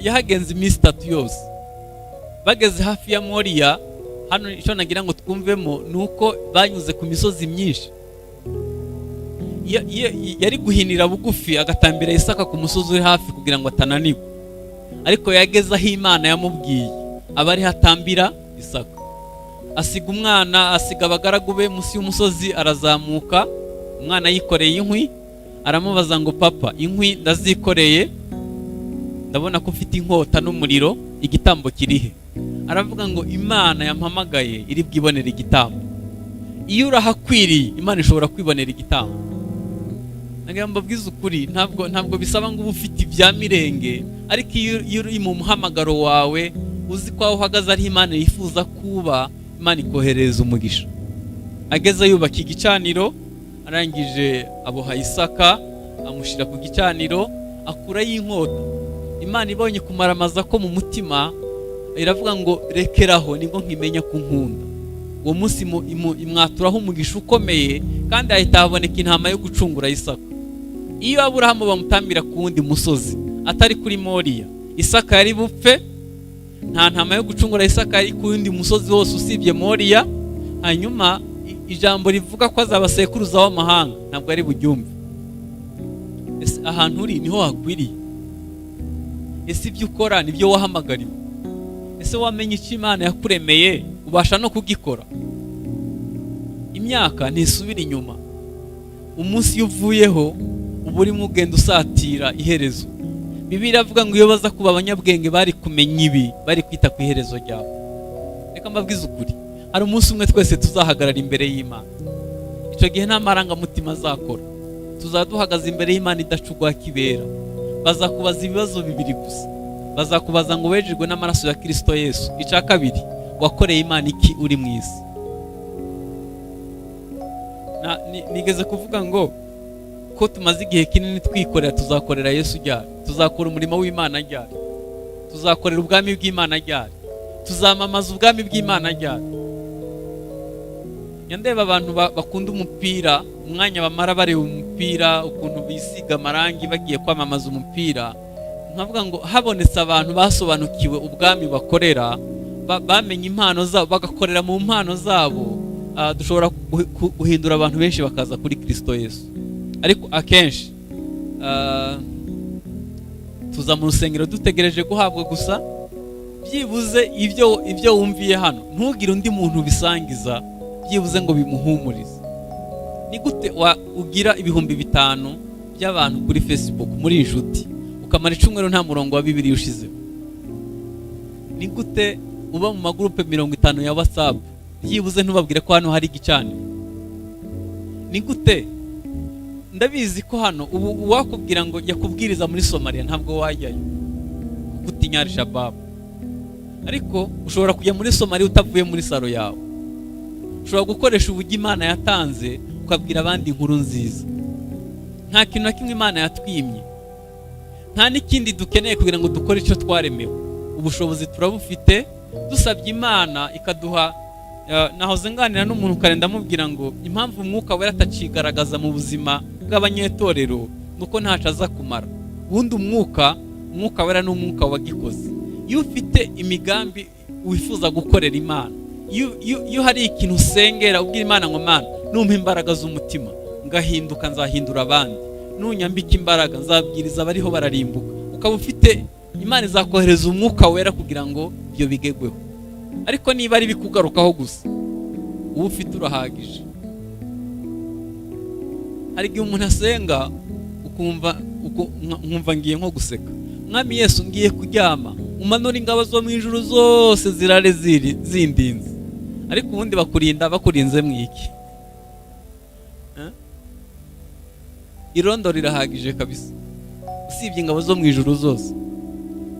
yahagenze iminsi 3 yose. Bageze hafi ya Moriya, hano icyo nagira ngo twumvemo nuko banyuze ku misozi myinshi. Yari guhinira bugufi agatambira Isaka ku musozi uri hafi kugira ngo atananirwa, ariko yageze aho Imana yamubwiye abari hatambira Isaka. Asiga umwana, asiga abagaragu be munsi y'umusozi, arazamuka. Umwana yikoreye inkwi, aramubaza ngo papa, inkwi ndazikoreye, ndabona ko ufite inkota n'umuriro, igitambo kirihe? Aravuga ngo Imana yampamagaye iri bwibonera igitambo. Iyo urahakwiriye Imana ishobora kwibonera igitambo. Nagira mbabwize ukuri, ntabwo bisaba ngo ufite ibya mirenge, ariko iyo uri mu muhamagaro wawe uzi ko aho uhagaze ari Imana yifuza kuba, Imana ikohereza umugisha. ageze yubaka igicaniro, arangije aboha Isaka amushyira ku gicaniro, akuraho inkota. Imana ibonye kumaramaza ko mu mutima, iravuga ngo rekeraho nibwo nkimenya kunkunda. Uwo munsi imwaturaho umugisha ukomeye, kandi ahita haboneka intama yo gucungura Isaka. Iyo Aburahamu bamutambira ku wundi musozi atari kuri Moriya, Isaka yari bupfe. Nta ntama yo gucungura Isaka yari ku wundi musozi wose usibye Moriya. Hanyuma ijambo rivuga ko azaba sekuruza w'amahanga ntabwo ari buryumve. Ese ahantu uri niho hakwiriye? Ese ibyo ukora nibyo wahamagariwe? Ese wamenye icyo Imana yakuremeye ubasha no kugikora? Imyaka ntisubira inyuma. Umunsi iyo uvuyeho uba urimo ugenda usatira iherezo. Bibiliya iravuga ngo iyo baza kuba abanyabwenge bari kumenya ibi, bari kwita ku iherezo ryabo. Reka mbabwize ukuri, hari umunsi umwe twese tuzahagarara imbere y'Imana. Icyo gihe nta marangamutima azakora. Tuzaduhagaze imbere y'Imana idacugwa kibera. Bazakubaza ibibazo bibiri gusa. Bazakubaza ngo wejejwe n'amaraso ya Kristo Yesu. Icya kabiri, wakoreye Imana iki uri mu isi? Nigeze kuvuga ngo ko tumaze igihe kinini twikorera, tuzakorera Yesu ryari? Tuzakora umurimo w'Imana ryari? Tuzakorera ubwami bw'Imana ryari? Tuzamamaza ubwami bw'Imana ryari? Ndeba abantu bakunda umupira, umwanya bamara bareba umupira, ukuntu bisiga amarangi bagiye kwamamaza umupira. Nkavuga ngo habonetse abantu basobanukiwe ubwami bakorera, bamenye impano zabo, bagakorera mu mpano zabo, dushobora guhindura abantu benshi bakaza kuri Kristo Yesu. Ariko akenshi tuza mu rusengero dutegereje guhabwa gusa byibuze ibyo wumviye hano. Ntugire undi muntu bisangiza byibuze ngo bimuhumurize. Ni gute ugira 5,000 by'abantu kuri Facebook muri inshuti, ukamara icumweru nta murongo wa Bibiliya ushizeho? Ni gute uba mu magroupe 50 ya WhatsApp byibuze ntubabwire ko hano hari igicaniro? Ni gute? Ndabizi ko hano ubu wakubwira ngo yakubwiriza muri Somalia ntabwo wajyayo gutinya Al-Shabaab. Ariko ushobora kujya muri Somalia utavuye muri saro yawe. Ushobora gukoresha uburyo Imana yatanze ukabwira abandi inkuru nziza. Nta kintu na kimwe Imana yatwimye, nta n'ikindi dukeneye kugira ngo dukore icyo twaremewe. Ubushobozi turabufite, dusabye Imana ikaduha. Nahoze nganira n'umuntu karenda mubwira ngo impamvu umwuka wera atacigaragaza mu buzima bw'abanyetorero nuko ntaca aza kumara. Ubundi umwuka wera n'umwuka wagikoze. Iyo ufite imigambi wifuza gukorera Imana, iyo hari ikintu usengera ubwira Imana ngo Mana numpa imbaraga z'umutima ngahinduka, nzahindura abandi. Nunyambika imbaraga nzabwiriza abariho bararimbuka. Ukaba ufite Imana izakohereza umwuka wera kugira ngo ibyo bigegweho. Ariko niba ari bikugarukaho gusa, uba ufite urahagije. Hari igihe umuntu asenga nkumva ngiye nko guseka. Mwami Yesu, ngiye kuryama, umanura ingabo zo mu ijuru zose zirare zindinze. Ariko ubundi bakurinze mwiki? Irondo rirahagije kabisa, usibye ingabo zo mu ijuru zose.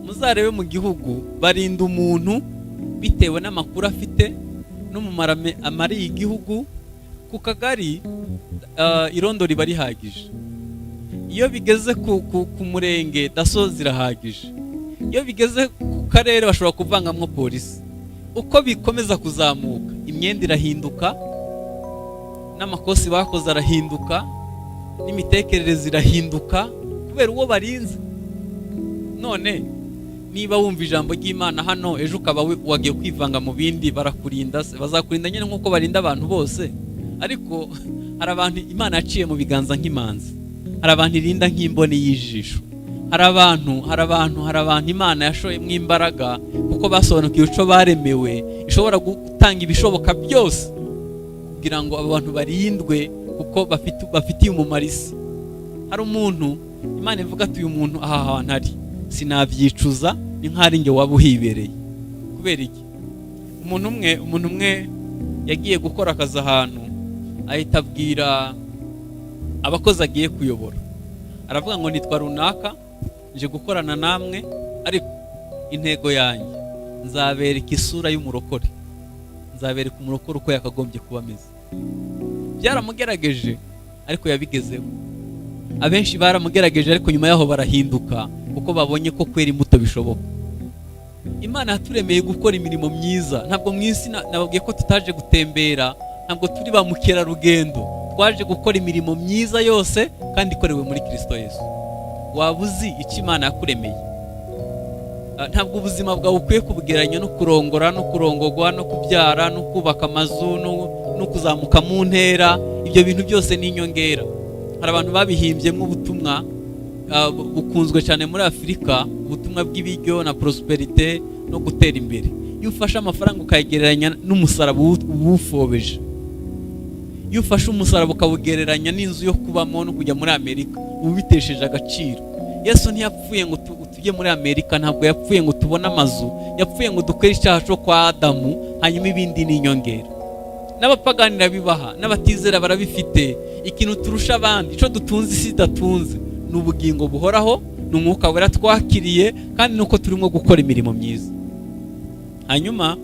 Muzarebe mu gihugu barinda umuntu bitewe n'amakuru afite n'umumaro amariye igihugu. Ku kagari irondo riba rihagije. Iyo bigeze ku murenge daso zirahagije. Iyo bigeze ku karere bashobora kuvangamwo polisi. Uko bikomeza kuzamuka, imyenda irahinduka, n'amakosi bakoze arahinduka, n'imitekerereze irahinduka kubera uwo barinze. None niba wumva ijambo ry'Imana hano, ejo ukaba wagiye kwivanga mu bindi, barakurinda se? Bazakurinda nyine nk'uko barinda abantu bose. Ariko hari abantu Imana yaciye mu biganza nk'imanzi, hari abantu irinda nk'imboni y'ijisho, hari abantu Imana yashoyemo imbaraga kuko basobanukiwe icyo baremewe, ishobora gutanga ibishoboka byose kugira ngo abo bantu barindwe kuko bafitiye umumaro isi. Hari umuntu Imana ivuga ati uyu muntu aha hantu ari sinabyicuza, ni nk'ari nge waba uhibereye. Kubera iki? Umuntu umwe yagiye gukora akazi ahantu, ahita abwira abakozi agiye kuyobora, aravuga ngo nitwa runaka, nje gukorana namwe, ariko intego yanjye nzabereka isura y'umurokore, nzabereka umurokore uko yakagombye kuba ameze. byaramugerageje ariko yabigezeho. Abenshi baramugerageje ariko nyuma yaho barahinduka kuko babonye ko kwera imbuto bishoboka. Imana yaturemeye gukora imirimo myiza. Ntabwo mu isi nababwiye ko tutaje gutembera, ntabwo turi ba mukerarugendo, twaje gukora imirimo myiza yose kandi ikorewe muri Kristo Yesu. Waba uzi icyo Imana yakuremeye? Ntabwo ubuzima bwawe ukwiye kubugereranya no kurongora no kurongogwa no kubyara no kubaka amazu no kuzamuka mu ntera. Ibyo bintu byose ni inyongera. Hari abantu babihimbyemo ubutumwa bukunzwe cyane muri Afurika, ubutumwa bw'ibiryo na prosperite no gutera imbere. Iyo ufashe amafaranga ukayegereranya n'umusaraba uwufobeje, iyo ufashe umusaraba ukawugereranya n'inzu yo kubamo no kujya muri Amerika, uba bitesheje agaciro. Yesu ntiyapfuye ngo tujye muri Amerika, ntabwo yapfuye ngo tubone amazu, yapfuye ngo dukore icyaha cyo kwa Adamu, hanyuma ibindi ni inyongera. N'abapaganira bibaha, n'abatizera barabifite. Ikintu turusha abandi, icyo dutunze isi idatunze, ni ubugingo buhoraho, ni umwuka wera twakiriye, kandi nuko turimo gukora imirimo myiza. Hanyuma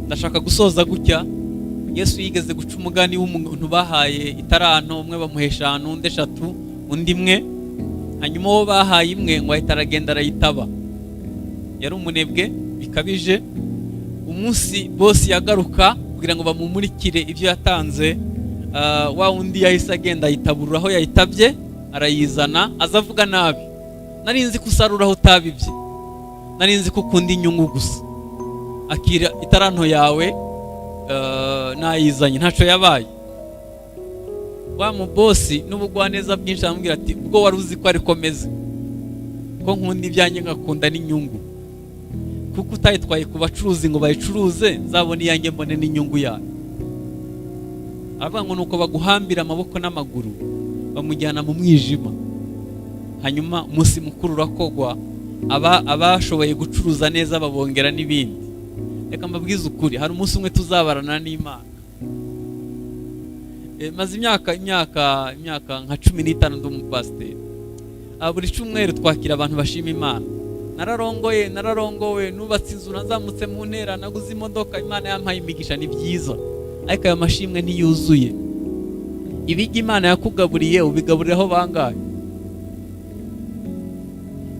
ndashaka gusoza gutya. Yesu yigeze guca umugani w'umuntu bahaye itaranto, umwe bamuhesha undi 3, undi 1. Hanyuma uwo bahaye imwe ngo ahita aragenda arayitaba. Yari umunebwe bikabije. Umunsi bose yagaruka kugira ngo bamumurikire ibyo yatanze, wa undi yahise agenda ayitabura aho yayitabye, arayizana, azavuga nabi. Nari nzi kusarura aho utabibye, nari nzi ko ukunda inyungu gusa. Akira itaranto yawe nayizanye, ntaco yabaye. Wa mu bosi n'ubugwaneza bwinshi amubwira ati, ubwo wari uzi ko ari komeze ko nkunda ibyanjye ngakunda n'inyungu, kuko utayitwaye ku bacuruzi ngo bayicuruze, nzabona iyanjye mbone n'inyungu yayo. Aravuga ngo nuko baguhambira amaboko n'amaguru, bamujyana mu mwijima. Hanyuma umunsi mukuru urakogwa, abashoboye gucuruza neza babongera n'ibindi. Reka mbabwize ukuri, hari umunsi umwe tuzabarana n'Imana. Maze imyaka nka 15 ndi umupasiteri. Buri cyumweru twakira abantu bashima Imana. Nararongowe, nubatse inzu, nazamutse mu ntera, naguze imodoka, Imana yampaye imigisha, ni byiza. Ariko ayo mashimwe ntiyuzuye. Ibijya Imana yakugaburiye ubigaburiraho bangahe?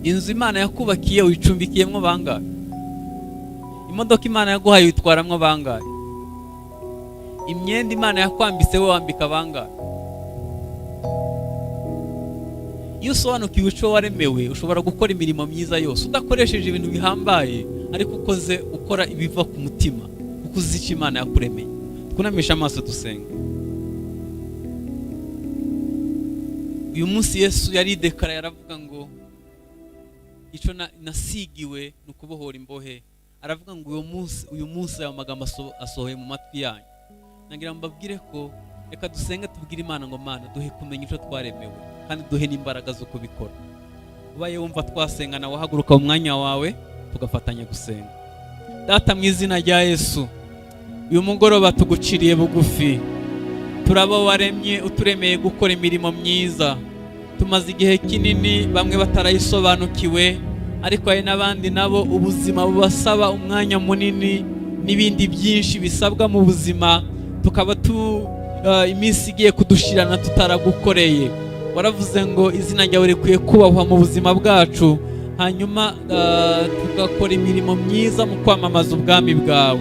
Inzu Imana yakubakiye uyicumbikiyemo bangahe? Imodoka Imana yaguhaye uyitwaramwo bangahe? Imyenda Imana yakwambitse we wambika bangahe? Iyo usobanukiwe ico waremewe, ushobora gukora imirimo myiza yose udakoresheje ibintu bihambaye, ariko ukora ibiva ku mutima, kuko uzi icyo Imana yakuremeye. Twunamisha amaso dusenga. Uyu munsi Yesu yaridekara, yaravuga ngo ico nasigiwe ni ukubohora imbohe. Aravuga ngo uyu munsi ayo magambo asohoye mu matwi yanyu. Nagira mbabwire ko reka dusenge, tubwire Imana ngo Mana duhe kumenya ico twaremewe, kandi duhe n'imbaraga zo kubikora. Ubaye wumva twasengana, wahaguruka mu mwanya wawe tugafatanya gusenga. Data, mu izina rya Yesu, uyu mugoroba tuguciriye bugufi. Turabo waremye, uturemeye gukora imirimo myiza. Tumaze igihe kinini bamwe batarayisobanukiwe, ariko hari n'abandi nabo ubuzima bubasaba umwanya munini n'ibindi byinshi bisabwa mu buzima, tukaba iminsi igiye kudushirana tutaragukoreye. Waravuze ngo izina ryawe rikwiye kubahwa mu buzima bwacu, hanyuma tugakora imirimo myiza mu kwamamaza ubwami bwawe.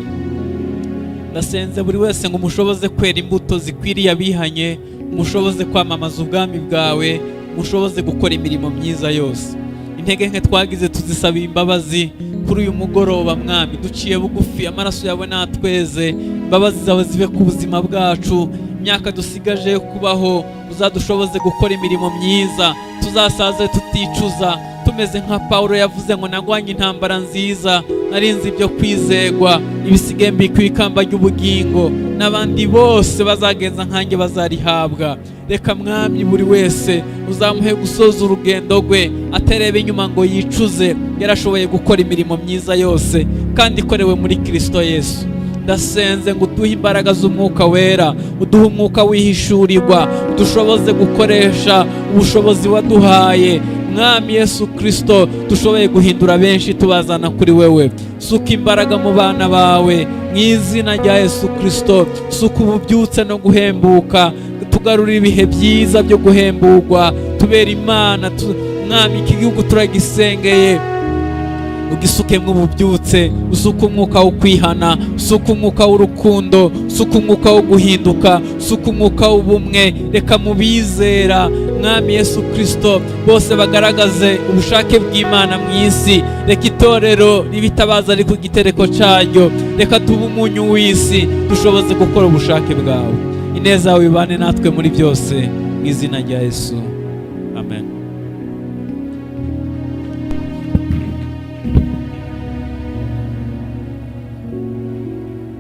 Ndasenze buri wese ngo umushoboze kwera imbuto zikwiriye abihanye, umushoboze kwamamaza ubwami bwawe, umushoboze gukora imirimo myiza yose. Intege nke twagize tuzisabiye imbabazi kuri uyu mugoroba Mwami, duciye bugufi, amaraso yawe natweze, imbabazi zawe zibe ku buzima bwacu. Imyaka dusigaje yo kubaho uzadushoboze gukora imirimo myiza, tuzasaze tuticuza, tumeze nka Paulo yavuze ngo nagwanye intambara nziza, narinzi ibyo kwizegwa, ibisigaye mbikwiye ikamba ry'ubugingo, n'abandi bose bazagenza nkanjye bazarihabwa. Reka Mwami buri wese uzamuhe gusoza urugendo rwe aterebe inyuma ngo yicuze, yarashoboye gukora imirimo myiza yose kandi ikorewe muri Kristo Yesu. Ndasenze ngo uduhe imbaraga z'umwuka wera, uduhe umwuka wihishurirwa, udushoboze gukoresha ubushobozi waduhaye Mwami Yesu Kristo, dushoboye guhindura benshi tubazana kuri wewe. suka imbaraga mu bana bawe mu izina rya Yesu Kristo. Suka ububyutse no guhembuka, tugarura ibihe byiza byo guhemburwa, tubera Imana. Mwami, iki gihugu turagisengeye, ugisukemwe ububyutse, usuka umwuka wo kwihana, usuka umwuka w'urukundo, usuka umwuka wo guhinduka, usuka umwuka w'ubumwe. Reka mu bizera Mwami Yesu Kristo bose bagaragaze ubushake bw'Imana mu isi. Reka itorero ribitabaza ari ku gitereko cyaryo. Reka tube umunyu w'isi, dushoboze gukora ubushake bwawe. Ineza yawe ibane natwe muri byose, mu izina rya Yesu, amen.